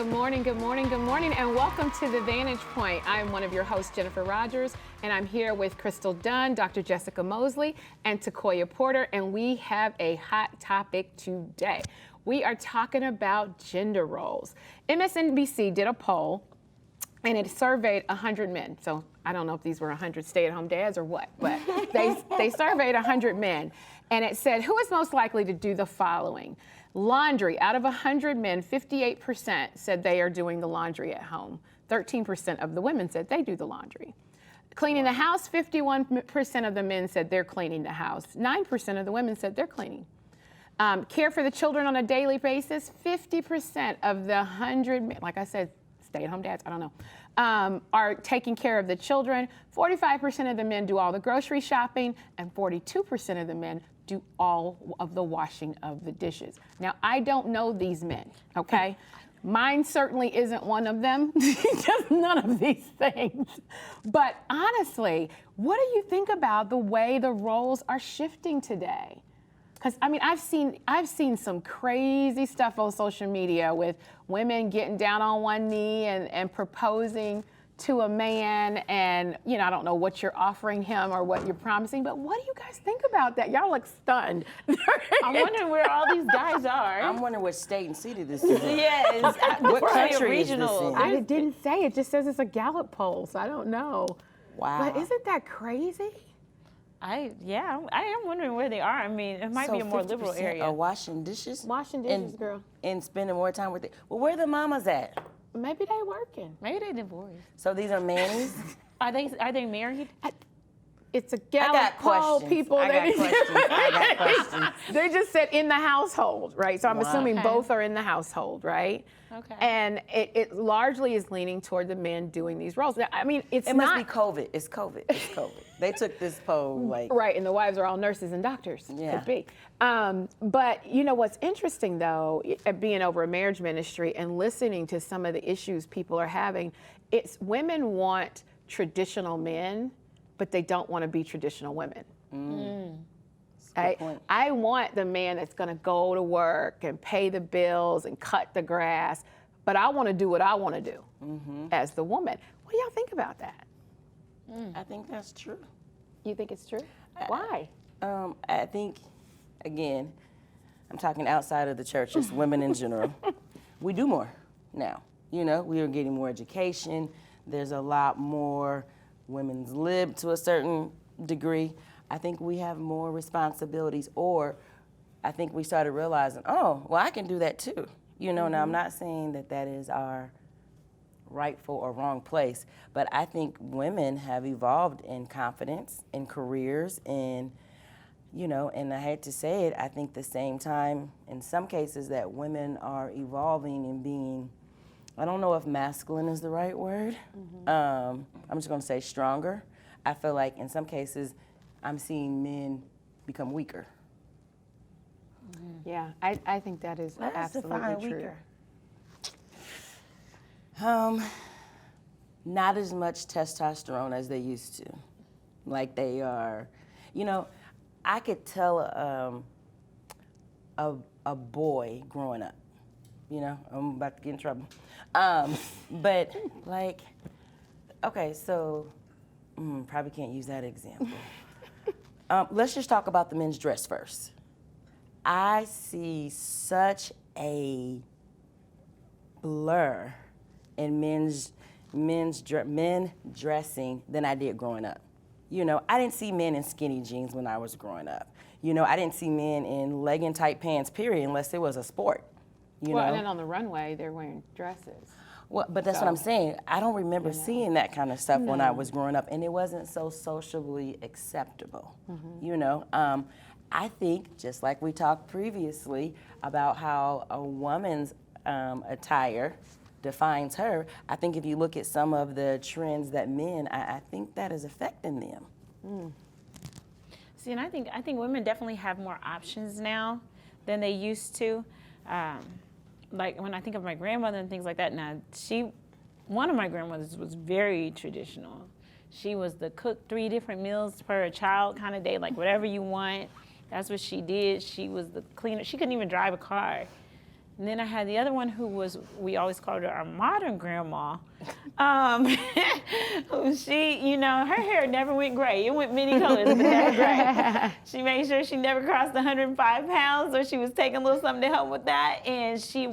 Good morning, good morning, good morning, and welcome to The Vantage Point. I'm one of your hosts, Jennifer Rogers, and I'm here with Crystal Dunn, Dr. Jessica Mosley, and Takoya Porter, and we have a hot topic today. We are talking about gender roles. MSNBC did a poll, and it surveyed 100 men. So I don't know if these were 100 stay-at-home dads or what, but they surveyed 100 men, and it said, who is most likely to do the following? Laundry. Out of 100 men, 58% said they are doing the laundry at home. 13% of the women said they do the laundry. Cleaning the house, 51% of the men said they're cleaning the house. 9% of the women said they're cleaning. Care for the children on a daily basis, 50% of the 100 men, like I said, stay-at-home dads, I don't know, are taking care of the children. 45% of the men do all the grocery shopping, and 42% of the men do all of the washing of the dishes. Now, I don't know these men, okay? Mine certainly isn't one of them, just none of these things. But honestly, what do you think about the way the roles are shifting today? Because I mean, I've seen some crazy stuff on social media with women getting down on one knee and proposing to a man, and you know, I don't know what you're offering him or what you're promising, but what do you guys think about that? Y'all look stunned. I'm wondering where all these guys are. I'm wondering what state and city this is in. Yes. What country is this in? It didn't say. It just says it's a Gallup poll, so I don't know. Wow. But isn't that crazy? I am wondering where they are. I mean, it might be a more liberal area. Are washing dishes? Washing dishes, girl. And spending more time with it. Well, where the mamas at? Maybe they working. Maybe they divorced. So these are mannies? Are they married? It's a Gallup poll, people. I got questions. They just said in the household, right? So I'm assuming both are in the household, right? Okay. And it largely is leaning toward the men doing these roles. Now, I mean, It must be COVID. It's COVID. It's COVID. They took this poll like. Right, and the wives are all nurses and doctors. Yeah. Could be. But you know what's interesting though, being over a marriage ministry and listening to some of the issues people are having, it's women want traditional men, but they don't want to be traditional women. I want the man that's going to go to work and pay the bills and cut the grass, but I want to do what I want to do as the woman. What do y'all think about that? I think that's true. You think it's true? Why? I think, again, I'm talking outside of the church, just women in general. We do more now. You know, we are getting more education. There's a lot more women's lib to a certain degree. I think we have more responsibilities, or I think we started realizing, oh, well, I can do that too. You know, now I'm not saying that that is our rightful or wrong place, but I think women have evolved in confidence, in careers, in, you know, and I hate to say it, I think the same time, in some cases, that women are evolving and being, I don't know if masculine is the right word. I'm just gonna say stronger. I feel like in some cases, I'm seeing men become weaker. Yeah, I think that is absolutely true. Not as much testosterone as they used to. Like they are, you know, I could tell a boy growing up, you know, I'm about to get in trouble. But like, okay, so probably can't use that example. Let's just talk about the men's dress first. I see such a blur in men dressing than I did growing up. You know, I didn't see men in skinny jeans when I was growing up. You know, I didn't see men in legging tight pants, period, unless it was a sport. You know? And then on the runway, they're wearing dresses. Well, but that's what I'm saying. I don't remember seeing that kind of stuff when I was growing up, and it wasn't so socially acceptable. You know, I think, just like we talked previously about how a woman's attire defines her, I think if you look at some of the trends that men, I think that is affecting them. See, and I think women definitely have more options now than they used to. Like when I think of my grandmother and things like that, now one of my grandmothers was very traditional. She was the cook 3 different meals per child kind of day, like whatever you want. That's what she did. She was the cleaner. She couldn't even drive a car. And then I had the other one who was, we always called her our modern grandma. She, you know, her hair never went gray. It went many colors, but never gray. She made sure she never crossed 105 pounds, or she was taking a little something to help with that. And she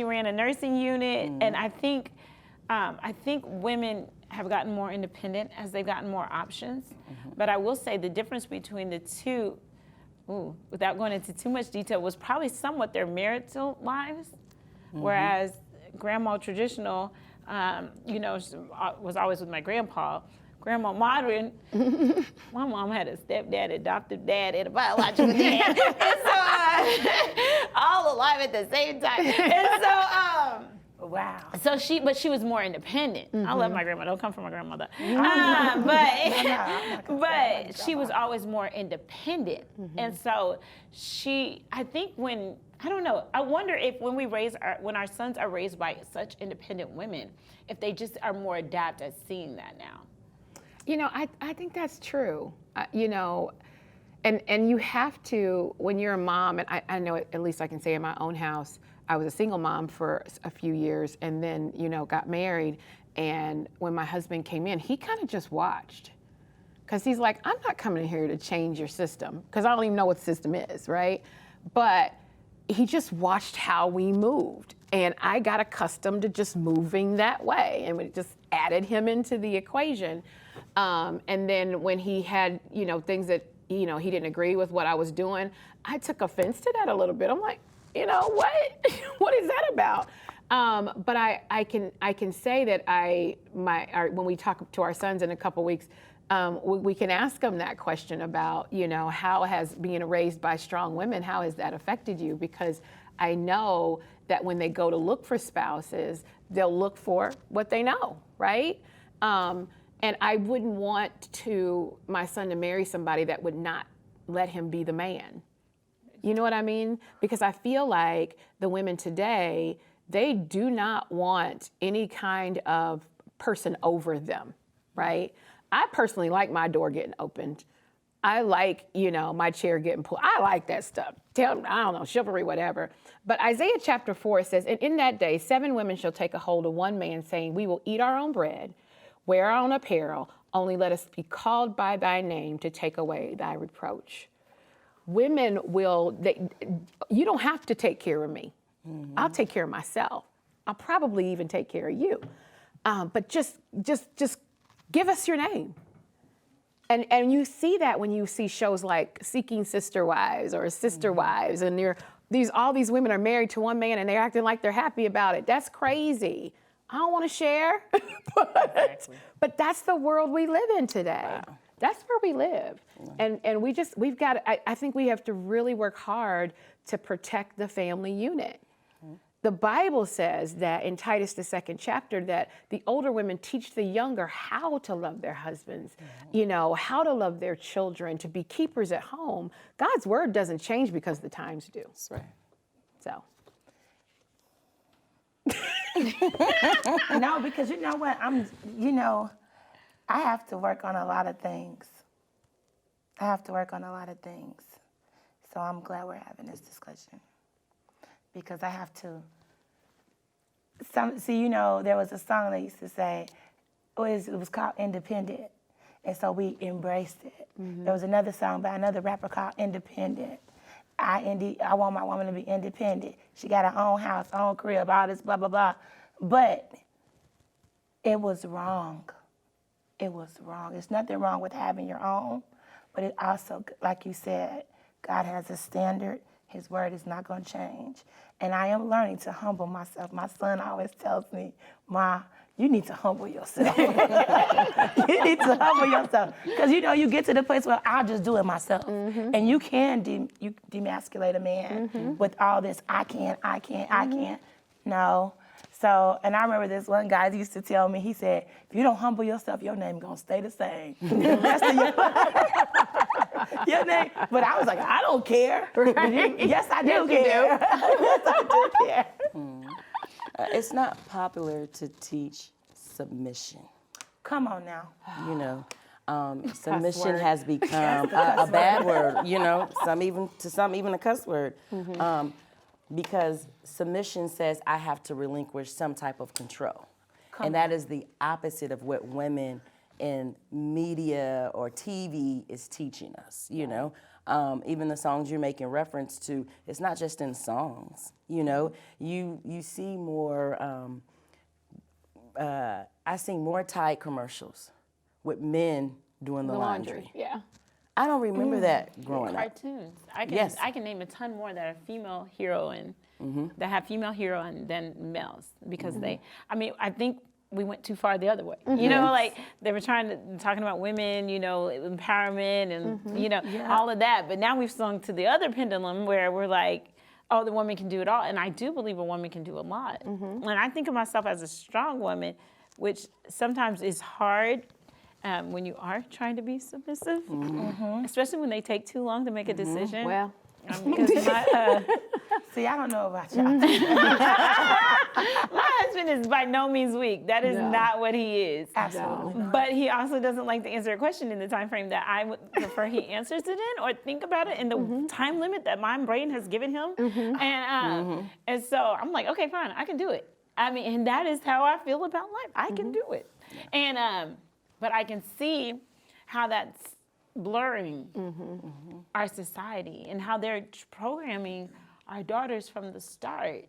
ran a nursing unit. And I think women have gotten more independent as they've gotten more options. But I will say the difference between the two, without going into too much detail, was probably somewhat their marital lives. Whereas grandma traditional, you know, was always with my grandpa. Grandma modern, my mom had a stepdad, adoptive dad, and a biological dad. And so, all alive at the same time. And so, wow. So she was more independent. I love my grandma. Don't come from my grandmother. But she was always more independent. And so I think I don't know, I wonder if when our sons are raised by such independent women, if they just are more adept at seeing that now. You know, I think that's true. You know, and you have to, when you're a mom, and I know at least I can say in my own house, I was a single mom for a few years and then, you know, got married. And when my husband came in, he kind of just watched. Because he's like, I'm not coming in here to change your system, because I don't even know what the system is, right? But he just watched how we moved. And I got accustomed to just moving that way. And it just added him into the equation. And then when he had, you know, things that, you know, he didn't agree with what I was doing, I took offense to that a little bit. I'm like, you know, what is that about? But I can say that when we talk to our sons in a couple weeks, we can ask them that question about, you know, how has being raised by strong women, how has that affected you? Because I know that when they go to look for spouses, they'll look for what they know, right? And I wouldn't want my son to marry somebody that would not let him be the man. You know what I mean? Because I feel like the women today, they do not want any kind of person over them, right? I personally like my door getting opened. I like, you know, my chair getting pulled. I like that stuff. I don't know, chivalry, whatever. But Isaiah chapter 4 says, and in that day, 7 women shall take a hold of one man, saying, we will eat our own bread, wear our own apparel, only let us be called by thy name to take away thy reproach. Women you don't have to take care of me. I'll take care of myself. I'll probably even take care of you. But just give us your name. And you see that when you see shows like Seeking Sister Wives or Sister Wives, and all these women are married to one man and they're acting like they're happy about it. That's crazy. I don't want to share, but that's the world we live in today. Wow. That's where we live. And we've got, I think we have to really work hard to protect the family unit. The Bible says that in Titus, the 2nd chapter, that the older women teach the younger how to love their husbands, you know, how to love their children, to be keepers at home. God's word doesn't change because the times do. That's right. So. No, because you know what? I have to work on a lot of things. So I'm glad we're having this discussion. Because I have to. There was a song they used to say, it was called Independent. And so we embraced it. There was another song by another rapper called Independent. I want my woman to be independent. She got her own house, own crib, all this blah, blah, blah. But it was wrong. It was wrong. There's nothing wrong with having your own, but it also, like you said, God has a standard. His word is not going to change. And I am learning to humble myself. My son always tells me, Ma, you need to humble yourself. You need to humble yourself. Because, you get to the place where I'll just do it myself. And you can demasculate a man with all this, I can't. No. So, and I remember this one guy used to tell me, he said, if you don't humble yourself, your name going to stay the same the rest of your life. Your name, but I was like, I don't care. Right? Yes, I do care. Yes, I do care. It's not popular to teach submission. Come on now. Submission has become a bad word. Some even a cuss word. because submission says I have to relinquish some type of control. And that is the opposite of what women in media or TV is teaching us, you know. Even the songs you're making reference to, it's not just in songs, you know. You see more, I see more Tide commercials with men doing the laundry. Yeah. I don't remember that growing up. Cartoons. I can name a ton more that are female heroine, that have female heroine than males, because I think we went too far the other way. You know, like they were talking about women, you know, empowerment and, you know, all of that. But now we've swung to the other pendulum where we're like, oh, the woman can do it all. And I do believe a woman can do a lot. And I think of myself as a strong woman, which sometimes is hard when you are trying to be submissive, especially when they take too long to make a decision. Well, because See, I don't know about y'all. my husband is by no means weak. That is not what he is. Absolutely not. But he also doesn't like to answer a question in the time frame that I would prefer he answers it in, or think about it in the time limit that my brain has given him. And so I'm like, okay, fine, I can do it. I mean, and that is how I feel about life. I can do it. And but I can see how that's blurring our society and how they're programming our daughters from the start.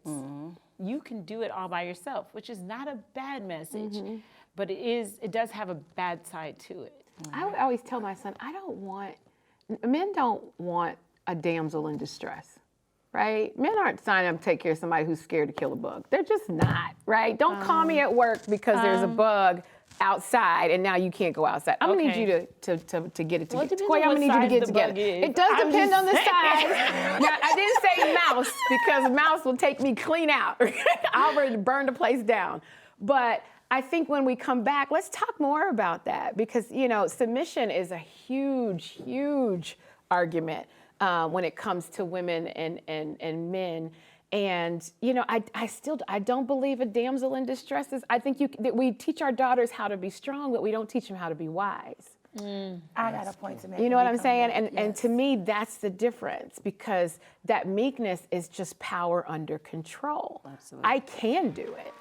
You can do it all by yourself, which is not a bad message, but it does have a bad side to it. I would always tell my son, men don't want a damsel in distress, right? Men aren't signing up to take care of somebody who's scared to kill a bug. They're just not, right? Don't call me at work because there's a bug outside and now you can't go outside. I'm gonna need you to get it together. Well, I'm gonna need you to get it together. It does depend on the size. Now, I didn't say mouse because mouse will take me clean out. I'll already burn the place down. But I think when we come back, let's talk more about that, because, you know, submission is a huge, huge argument when it comes to women and men. And, you know, I don't believe a damsel in distress is, I think that we teach our daughters how to be strong, but we don't teach them how to be wise. I got a point to make. You know what I'm saying? And to me, that's the difference, because that meekness is just power under control. Absolutely. I can do it,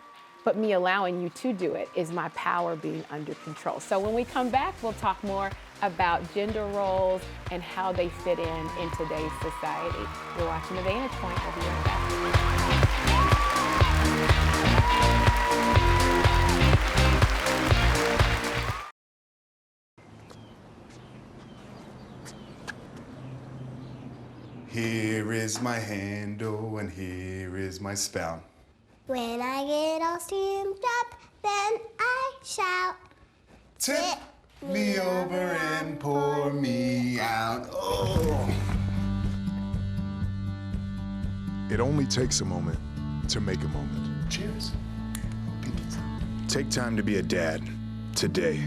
but me allowing you to do it is my power being under control. So when we come back, we'll talk more about gender roles and how they fit in today's society. You're watching The Vantage Point. We'll be right back. Here is my handle and here is my spout. When I get all steamed up, then I shout. Tip me over and pour me out. Oh. It only takes a moment to make a moment. Cheers. Take time to be a dad today.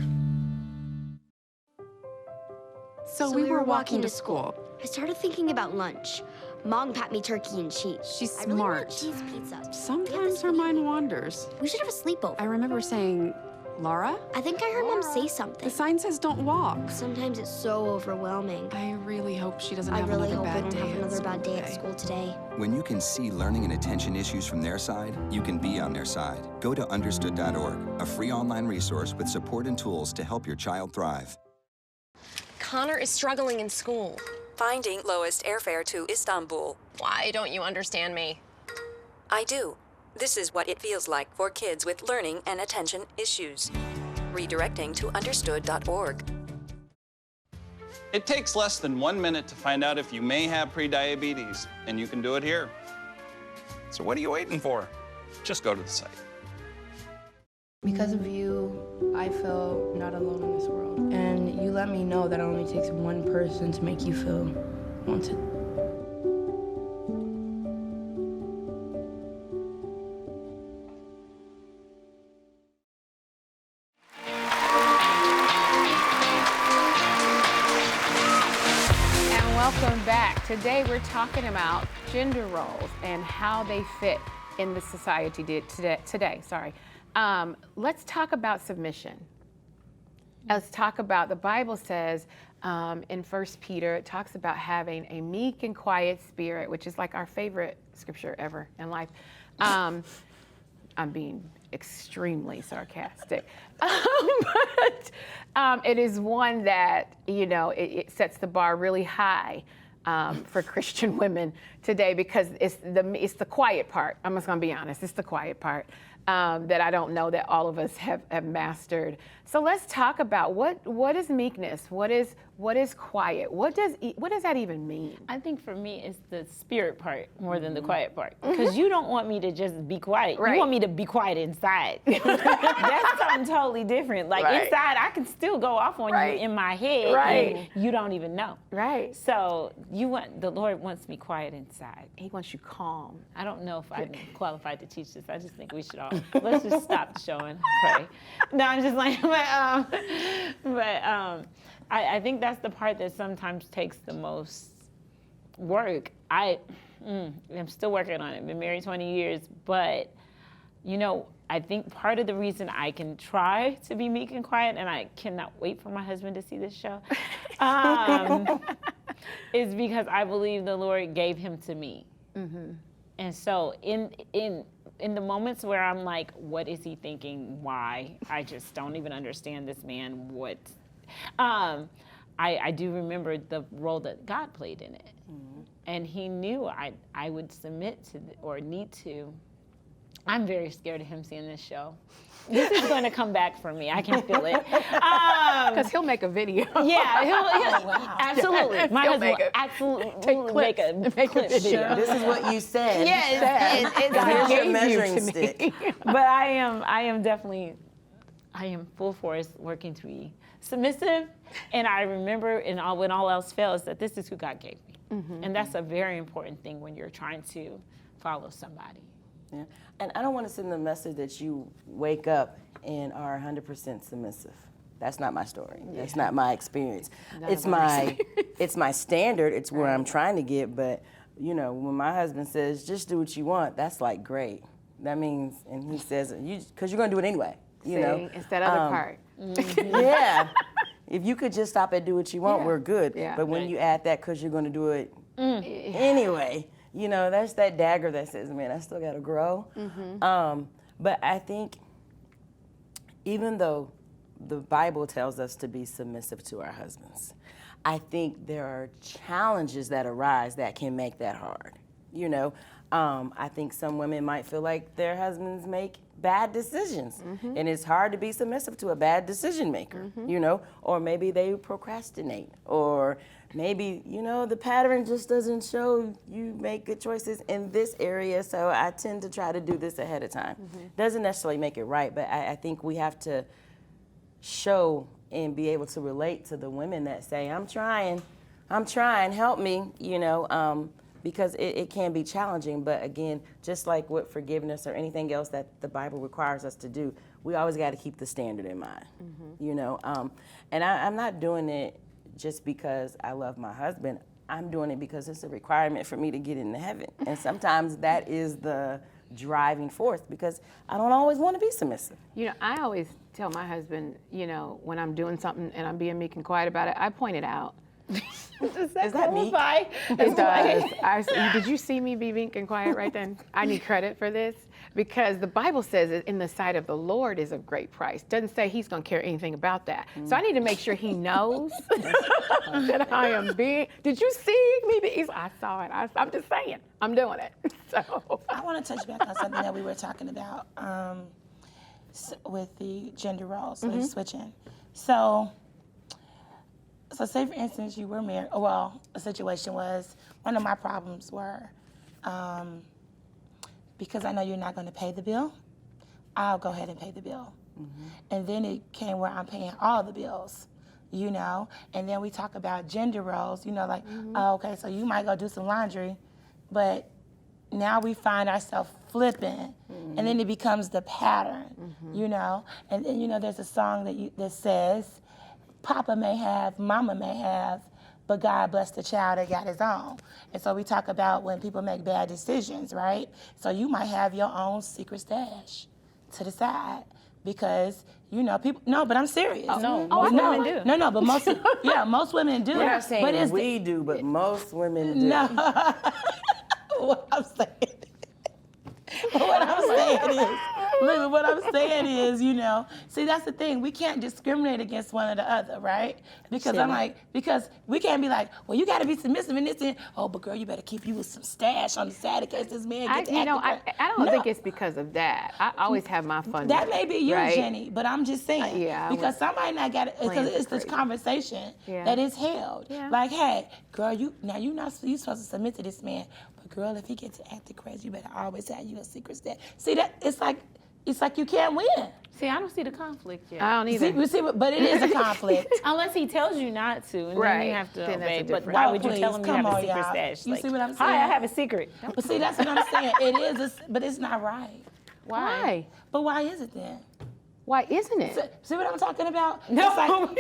So we were walking to school. I started thinking about lunch. Mom packed me turkey and cheese. She's I really smart. want cheese pizza. We have Sometimes this her mind evening. wanders. We should have a sleepover. I remember saying, Laura? I think I heard Mom say The something. sign says don't walk. Sometimes it's so overwhelming. I really hope she doesn't I have really another hope we bad don't day have at another school bad day at today. school today. When you can see learning and attention issues from their side, you can be on their side. Go to understood.org, a free online resource with support and tools to help your child thrive. Connor is struggling in school. Finding lowest airfare to Istanbul. Why don't you understand me? I do. This is what it feels like for kids with learning and attention issues. Redirecting to understood.org. It takes less than 1 minute to find out if you may have prediabetes, and you can do it here. So what are you waiting for? Just go to the site. Because of you, I feel not alone in this world. And you let me know that it only takes one person to make you feel wanted. And welcome back. Today we're talking about gender roles and how they fit in the society today. Let's talk about submission. Let's talk about, the Bible says in 1 Peter, it talks about having a meek and quiet spirit, which is like our favorite scripture ever in life. I'm being extremely sarcastic. But it is one that, it sets the bar really high for Christian women today, because it's the quiet part. I'm just gonna be honest, it's the quiet part that I don't know that all of us have mastered. So let's talk about what is meekness? What is quiet? What does that even mean? I think for me, it's the spirit part more than the quiet part. Because you don't want me to just be quiet. Right. You want me to be quiet inside. That's something totally different. Like inside, I can still go off on you in my head, and you don't even know. Right. So the Lord wants me quiet inside. He wants you calm. I don't know if I'm qualified to teach this. I just think we should all let's just stop the show and pray. No, I'm just like, I think that's the part that sometimes takes the most work. I'm still working on it. Been married 20 years, but I think part of the reason I can try to be meek and quiet, and I cannot wait for my husband to see this show, is because I believe the Lord gave him to me. Mm-hmm. And so in the moments where I'm like, what is he thinking? Why? I just don't even understand this man. What? I do remember the role that God played in it. Mm-hmm. And he knew I would submit to or need to. I'm very scared of him seeing this show. This is going to come back for me. I can feel it. Because he'll make a video. Yeah, he'll absolutely. My husband will absolutely make a clip. Sure. This is what you said. Yes, here's your measuring stick. But I am definitely, full force working to be submissive. And I remember, when all else fails, that this is who God gave me. Mm-hmm. And that's a very important thing when you're trying to follow somebody. Yeah. And I don't want to send the message that you wake up and are 100% submissive. That's not my story. Yeah. That's not my experience. It's my standard. It's where I'm trying to get. But when my husband says, "Just do what you want," that's like great. That means, and he says, because you're going to do it anyway. It's that other part. Yeah. If you could just stop and do what you want, we're good. Yeah. But when you add that because you're going to do it anyway, that's that dagger that says, man, I still got to grow. Mm-hmm. But I think even though the Bible tells us to be submissive to our husbands, I think there are challenges that arise that can make that hard. I think some women might feel like their husbands make bad decisions, and it's hard to be submissive to a bad decision maker, or maybe they procrastinate, or maybe, the pattern just doesn't show you make good choices in this area, so I tend to try to do this ahead of time. Doesn't necessarily make it right, but I think we have to show and be able to relate to the women that say, I'm trying, help me, because it can be challenging. But again, just like with forgiveness or anything else that the Bible requires us to do, we always got to keep the standard in mind, and I'm not doing it just because I love my husband. I'm doing it because it's a requirement for me to get into heaven. And sometimes that is the driving force, because I don't always want to be submissive. I always tell my husband, when I'm doing something and I'm being meek and quiet about it, I point it out. Is that meek? It does. Did you see me be meek and quiet right then? I need credit for this, because the Bible says it in the sight of the Lord is of great price. Doesn't say he's going to care anything about that. So I need to make sure he knows that I am being. Did you see me? I saw it. I'm just saying. I'm doing it. So I want to touch back on something that we were talking about with the gender roles, so switching. So say, for instance, you were married. Well, a situation was, one of my problems were, because I know you're not going to pay the bill, I'll go ahead and pay the bill. And then it came where I'm paying all the bills, and then we talk about gender roles, oh, okay, so you might go do some laundry, but now we find ourselves flipping, and then it becomes the pattern, and then, there's a song that says, Papa may have, Mama may have, but God bless the child that got his own. And so we talk about when people make bad decisions, right? So you might have your own secret stash to the side because, you know, people, no, but I'm serious. Most women do. No, but most women do. We're not saying but we do, but most women do. No. What I'm saying. What I'm saying is, you know, see, that's the thing. We can't discriminate against one or the other, right? Because because we can't be like, well, you got to be submissive in this, and but girl, you better keep you with some stash on the side in case this man gets I don't think it's because of that. I always have my fun. That may be you, right? Jenny, but I'm just saying, because somebody not got it, because it's this conversation that is held. Yeah. Like, hey, girl, you supposed to submit to this man. Girl, if he gets to acting crazy, you better always have you a secret stash. See, that it's like you can't win. See, I don't see the conflict yet. I don't either. See, but it is a conflict. Unless he tells you not to, and then you have to obey. But difference. why would you tell him you have a secret stash? You see what I'm saying? Hi, I have a secret. But see, that's what I'm saying. It is, but it's not right. Why? But why is it then? Why isn't it? See what I'm talking about? No.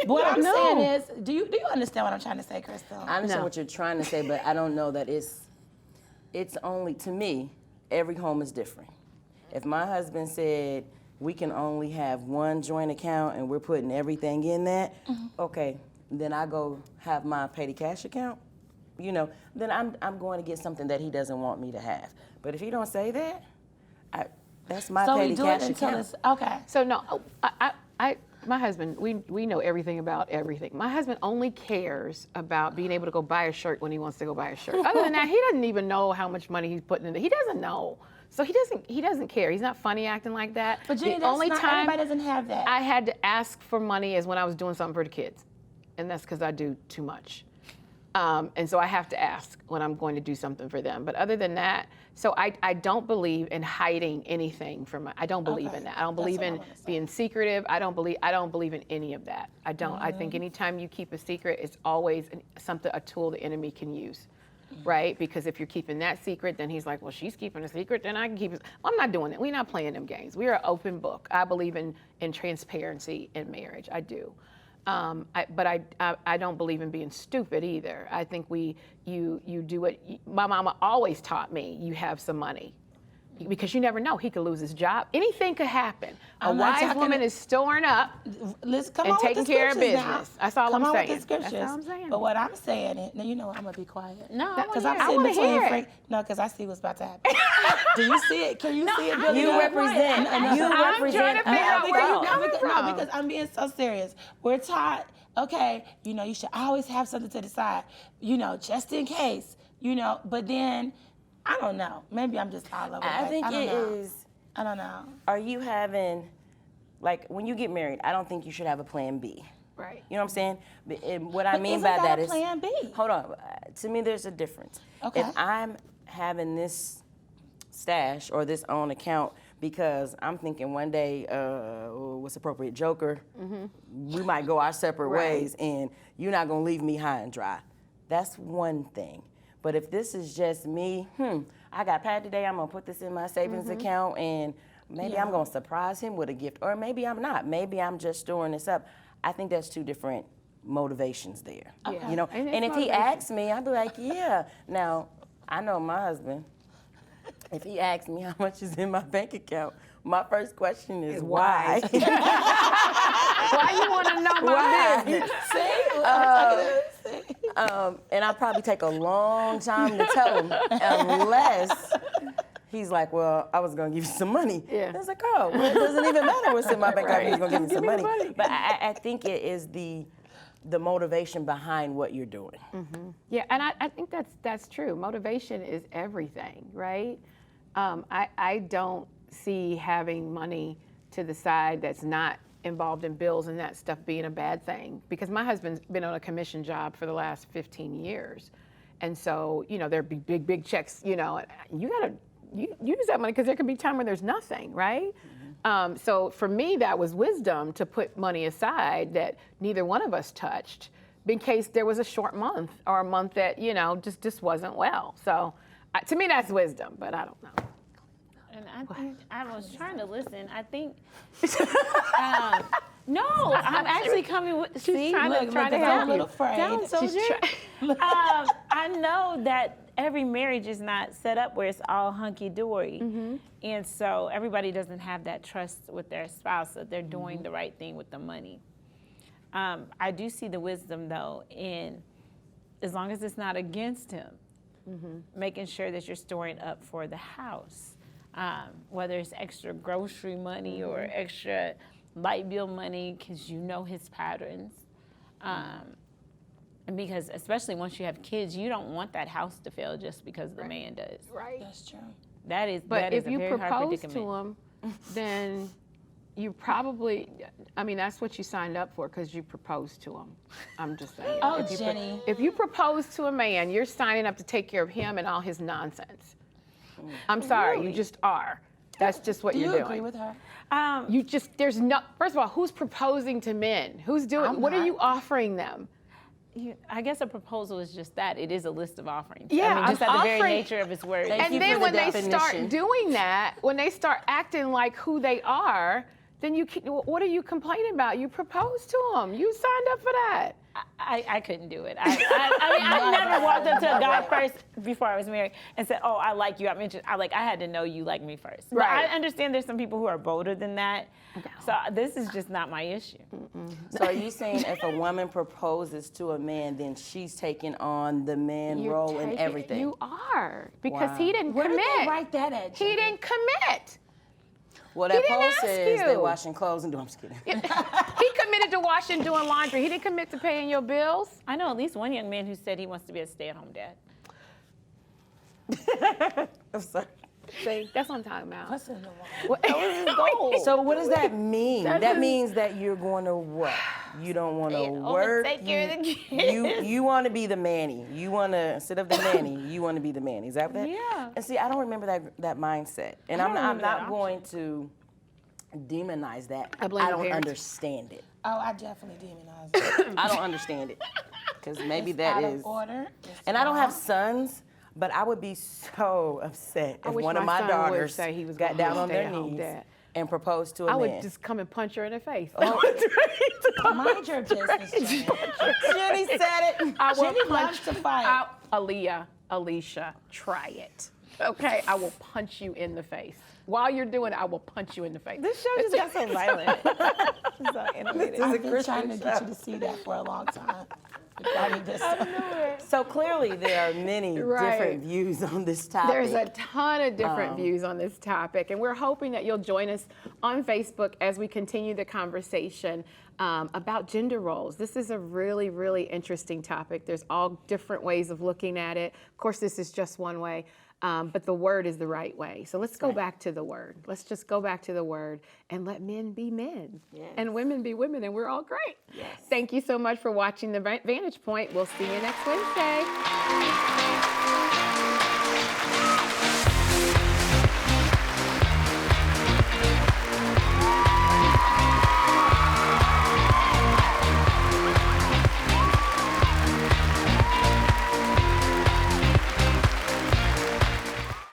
What I'm saying is, do you understand what I'm trying to say, Crystal? I understand what you're trying to say, but I don't know that it's only, to me, every home is different. If my husband said we can only have one joint account and we're putting everything in that, okay, then I go have my petty cash account, you know, then I'm going to get something that he doesn't want me to have. But if he don't say that, that's my petty cash account. Okay. So no, my husband, we know everything about everything. My husband only cares about being able to go buy a shirt when he wants to go buy a shirt. Other than that, he doesn't even know how much money he's putting in it. He doesn't know. So he doesn't care. He's not funny acting like that. But Jenny, everybody doesn't have that. I had to ask for money is when I was doing something for the kids. And that's because I do too much. And so I have to ask when I'm going to do something for them. But other than that, so I don't believe in hiding anything from. I don't believe in that. I don't believe in being secretive. I don't believe in any of that. I don't. I think anytime you keep a secret, it's always a tool the enemy can use, right? Because if you're keeping that secret, then he's like, well, she's keeping a secret, then I can keep it. Well, I'm not doing that. We're not playing them games. We're an open book. I believe in transparency in marriage. I do. But I don't believe in being stupid either. I think you do it. My mama always taught me you have some money. Because you never know, he could lose his job. Anything could happen. A wise woman is storing up and taking care of business. That's all I'm saying. That's all I'm saying. But what I'm saying is, now you know I'm gonna be quiet. No, because I'm sitting between Frank. No, because I see what's about to happen. Do you see it? Can you see it? You represent. You represent. No, because I'm being so serious. We're taught, okay, you know, you should always have something to the side, you know, just in case, you know. But then, I don't know. Maybe I'm just all over. I think it is. I don't know. Are you having, like, when you get married, I don't think you should have a plan B. Right. You know what I'm saying? And what I mean by that is, plan B? Hold on. To me, there's a difference. Okay. If I'm having this stash or this own account because I'm thinking one day, what's appropriate, Joker, we might go our separate ways, and you're not gonna leave me high and dry. That's one thing. But if this is just me, I got Pat today, I'm gonna put this in my savings account, and maybe I'm gonna surprise him with a gift, or maybe I'm not. Maybe I'm just storing this up. I think that's two different motivations there. You know, and if he asks me, I'd be like, yeah. Now, I know my husband. If he asks me how much is in my bank account, my first question is why? Why you want to know my business? And I'll probably take a long time to tell him, unless he's like, well, I was going to give you some money. Yeah. It's like, well, it doesn't even matter what's in my bank account. He's going to give me some money. But I think it is the motivation behind what you're doing. Yeah, and I think that's true. Motivation is everything, right? I don't see having money to the side that's not involved in bills and that stuff being a bad thing, because my husband's been on a commission job for the last 15 years. And so, you know, there'd be big checks, you know, you gotta use that money because there can be time when there's nothing, right? So for me, that was wisdom to put money aside that neither one of us touched in case there was a short month or a month that, you know, just wasn't well. So to me, that's wisdom, but I don't know. And I think, I was trying to listen. I think, no, I'm actually coming with, She's trying to help I'm a little afraid. Down soldier. I know that every marriage is not set up where it's all hunky-dory. And so everybody doesn't have that trust with their spouse that they're doing the right thing with the money. I do see the wisdom, though, in as long as it's not against him, making sure that you're storing up for the house, whether it's extra grocery money or extra light bill money, because you know his patterns. And because especially once you have kids, you don't want that house to fail just because the man does. Right. That's true. That is, But that is if a you very hard propose predicament. to him, then you probably, I mean, that's what you signed up for because you proposed to him. I'm just saying. Oh, if you Jenny. If you propose to a man, you're signing up to take care of him and all his nonsense. I'm sorry, you just are. That's just what Do you're you doing. agree with her? You just, there's no, first of all, who's proposing to men? Who's doing, what are you offering them? I guess a proposal is just that. It is a list of offerings. Yeah, I mean, just I'm at the very offering- nature of its word. Thank And you then for when the they start definition. doing that, when they start acting like who they are, then you can, what are you complaining about? You proposed to them. You signed up for that. I couldn't do it. I mean, I never walked up to a guy first before I was married and said, "Oh, I like you. I'm interested." I had to know you like me first. But Right. I understand there's some people who are bolder than that. So this is just not my issue. So are you saying if a woman proposes to a man, then she's taking on the man role and everything? You are, because Wow. he didn't Where commit. did they write that at? He didn't commit. Well, that He didn't post ask says they're you. washing clothes and doing. I'm just kidding. He committed to washing, doing laundry. He didn't commit to paying your bills. I know at least one young man who said he wants to be a stay-at-home dad. I'm sorry. See, that's what I'm talking about. What's in the wall? What that was his goal. So what does that mean? That's That his- means that you're going to what? You don't want to Oh, work. take care of the kids. You want to be the manny. You want to, instead of the nanny, you want to be the manny. Is that that? Yeah. And see, I don't remember that mindset, and I'm remember that not going to demonize that. I blame the don't parents. understand it. Oh, I definitely demonize it. I don't understand it because maybe It's that out is. of order. It's And I don't have wrong. sons, but I would be so upset I if wish one of my my son would daughters say he was got gonna be down a on their stay-at-home knees dad. and proposed to a I man. would just come and punch her in the face. Mind your business, Jenny. Jenny said it. I will Jenny punch loves to fight. Alicia, try it. Okay, I will punch you in the face. While you're doing it, I will punch you in the face. This show just got so violent. So animated. I've been trying to get you to see that for a long time. Regarding this. So clearly there are many Right. different views on this topic. There's a ton of different views on this topic, and we're hoping that you'll join us on Facebook as we continue the conversation about gender roles. This is a really, really interesting topic. There's all different ways of looking at it. Of course, this is just one way, but the word is the right way. So let's go back to the word. Let's just go back to the word and let men be men and women be women, and we're all great. Yes. Thank you so much for watching The Vantage Point. We'll see you next Wednesday.